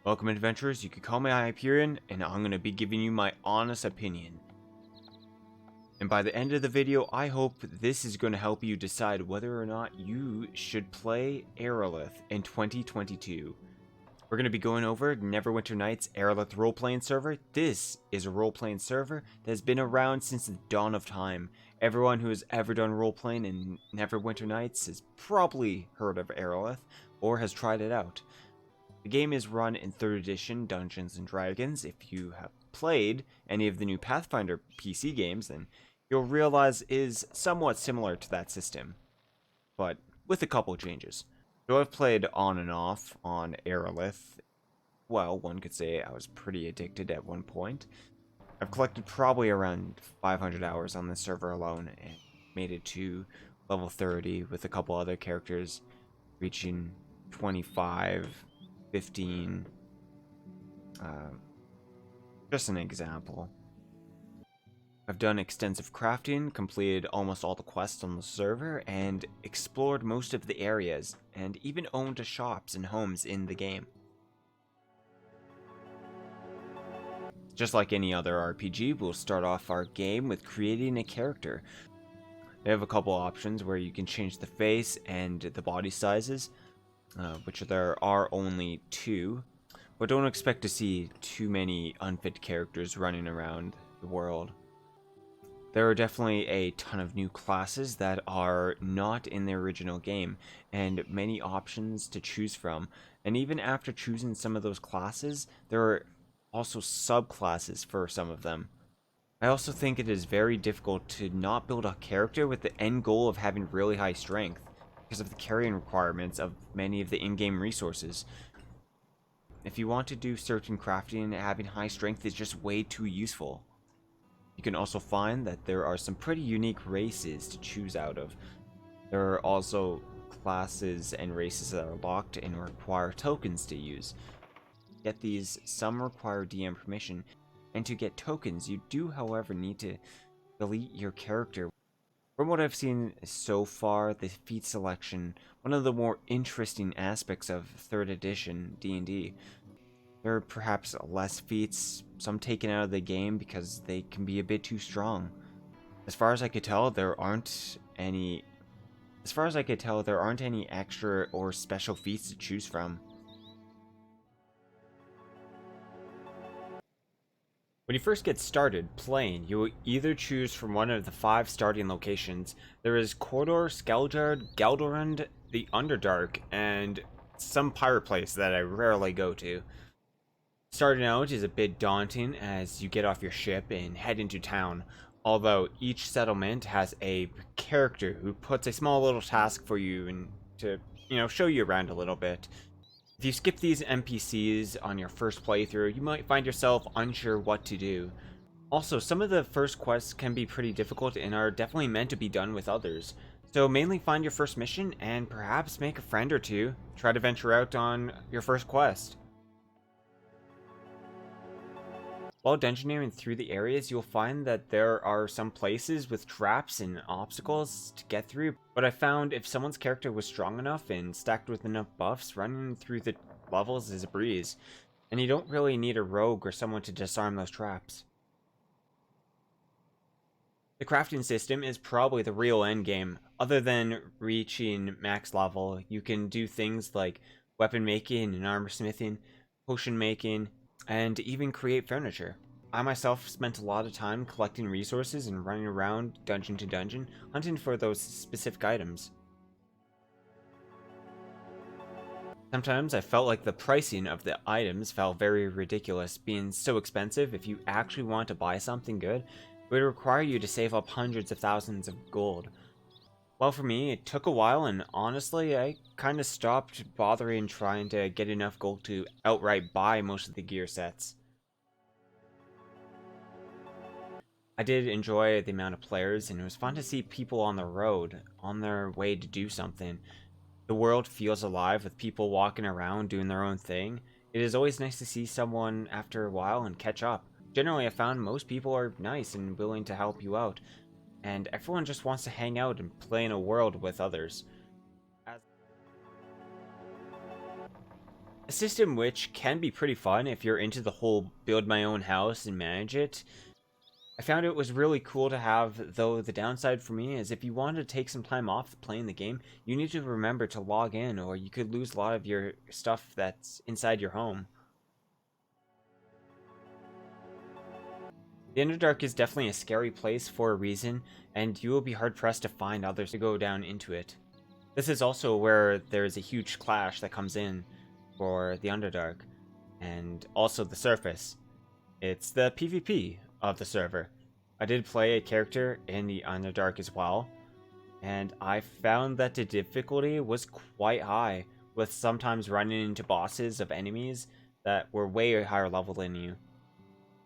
Welcome, adventurers. You can call me Hyperion, and I'm going to be giving you my honest opinion. And by the end of the video, I hope this is going to help you decide whether or not you should play Arelith in 2022. We're going to be going over Neverwinter Nights Arelith role-playing server. This is a role-playing server that has been around since the dawn of time. Everyone who has ever done role-playing in Neverwinter Nights has probably heard of Arelith or has tried it out. The game is run in 3rd edition Dungeons & Dragons. If you have played any of the new Pathfinder PC games, then you'll realize it is somewhat similar to that system, but with a couple changes. So I've played on and off on Arelith. Well, one could say I was pretty addicted at one point. I've collected probably around 500 hours on this server alone and made it to level 30 with a couple other characters reaching 25, 15, just an example. I've done extensive crafting, completed almost all the quests on the server, and explored most of the areas, and even owned shops and homes in the game. Just like any other RPG, we'll start off our game with creating a character. They have a couple options where you can change the face and the body sizes, which there are only 2, but don't expect to see too many unfit characters running around the world. There are definitely a ton of new classes that are not in the original game, and many options to choose from. And even after choosing some of those classes, there are also subclasses for some of them. I also think it is very difficult to not build a character with the end goal of having really high strength, because of the carrying requirements of many of the in-game resources. If you want to do certain crafting, having high strength is just way too useful. You can also find that there are some pretty unique races to choose out of. There are also classes and races that are locked and require tokens to use. To get these, some require DM permission, and to get tokens, you do, however, need to delete your character. From what I've seen so far, the feat selection, one of the more interesting aspects of 3rd edition D&D. There are perhaps less feats, some taken out of the game because they can be a bit too strong. As far as I could tell, there aren't any extra or special feats to choose from. When you first get started playing, you will either choose from one of the 5 starting locations. There is Corridor, Skeljard, Galdorund, the Underdark, and some pirate place that I rarely go to. Starting out is a bit daunting as you get off your ship and head into town, although each settlement has a character who puts a small little task for you and to, show you around a little bit. If you skip these NPCs on your first playthrough, you might find yourself unsure what to do. Also, some of the first quests can be pretty difficult and are definitely meant to be done with others. So mainly find your first mission and perhaps make a friend or two. Try to venture out on your first quest. While dungeoneering through the areas, you'll find that there are some places with traps and obstacles to get through, but I found if someone's character was strong enough and stacked with enough buffs, running through the levels is a breeze, and you don't really need a rogue or someone to disarm those traps. The crafting system is probably the real endgame. Other than reaching max level, you can do things like weapon making and armor smithing, potion making, and even create furniture. I myself spent a lot of time collecting resources and running around dungeon to dungeon, hunting for those specific items. Sometimes I felt like the pricing of the items felt very ridiculous, being so expensive. If you actually want to buy something good, it would require you to save up hundreds of thousands of gold. Well, for me, it took a while, and honestly, I kind of stopped bothering trying to get enough gold to outright buy most of the gear sets. I did enjoy the amount of players, and it was fun to see people on the road, on their way to do something. The world feels alive with people walking around doing their own thing. It is always nice to see someone after a while and catch up. Generally, I found most people are nice and willing to help you out, and everyone just wants to hang out and play in a world with others. A system which can be pretty fun if you're into the whole build my own house and manage it. I found it was really cool to have, though the downside for me is if you wanted to take some time off playing the game, you need to remember to log in or you could lose a lot of your stuff that's inside your home. The Underdark is definitely a scary place for a reason, and you will be hard-pressed to find others to go down into it. This is also where there is a huge clash that comes in for the Underdark, and also the surface. It's the PvP of the server. I did play a character in the Underdark as well, and I found that the difficulty was quite high, with sometimes running into bosses of enemies that were way higher level than you.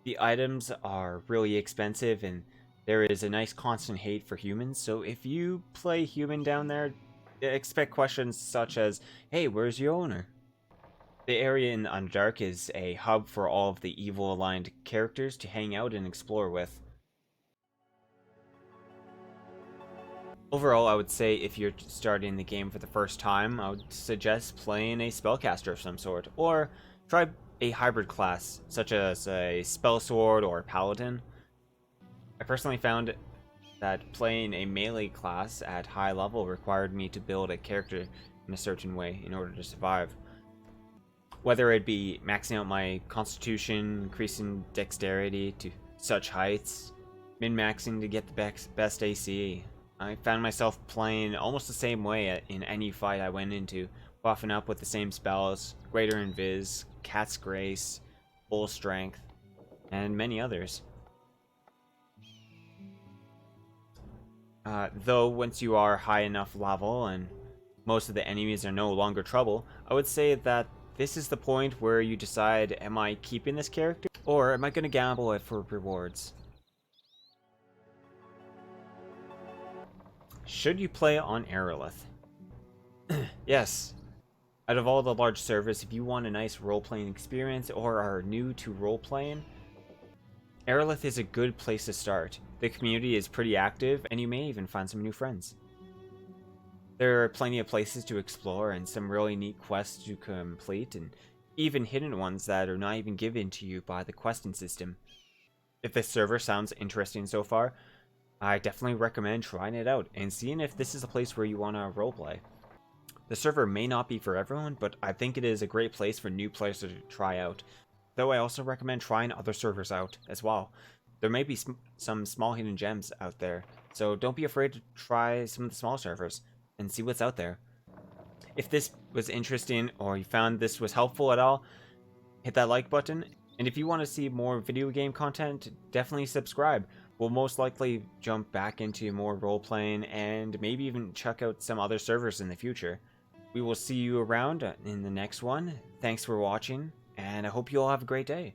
The items are really expensive, and there is a nice constant hate for humans, so if you play human down there, expect questions such as, hey, where's your owner? The area in Underdark is a hub for all of the evil-aligned characters to hang out and explore with. Overall, I would say if you're starting the game for the first time, I would suggest playing a spellcaster of some sort, or try a hybrid class, such as a spell sword or paladin. I personally found that playing a melee class at high level required me to build a character in a certain way in order to survive. Whether it be maxing out my constitution, increasing dexterity to such heights, min-maxing to get the best AC, I found myself playing almost the same way in any fight I went into, buffing up with the same spells, Greater Invis, Cat's Grace, Full Strength, and many others. Though once you are high enough level and most of the enemies are no longer trouble, I would say that this is the point where you decide, am I keeping this character or am I going to gamble it for rewards? Should you play on Arelith? Yes. Out of all the large servers, if you want a nice role-playing experience or are new to role-playing, Arelith is a good place to start. The community is pretty active, and you may even find some new friends. There are plenty of places to explore and some really neat quests to complete, and even hidden ones that are not even given to you by the questing system. If this server sounds interesting so far, I definitely recommend trying it out and seeing if this is a place where you want to roleplay. The server may not be for everyone, but I think it is a great place for new players to try out. Though I also recommend trying other servers out as well. There may be some small hidden gems out there, so don't be afraid to try some of the small servers and see what's out there. If this was interesting or you found this was helpful at all, hit that like button. And if you want to see more video game content, definitely subscribe. We'll most likely jump back into more role-playing and maybe even check out some other servers in the future. We will see you around in the next one. Thanks for watching, and I hope you all have a great day.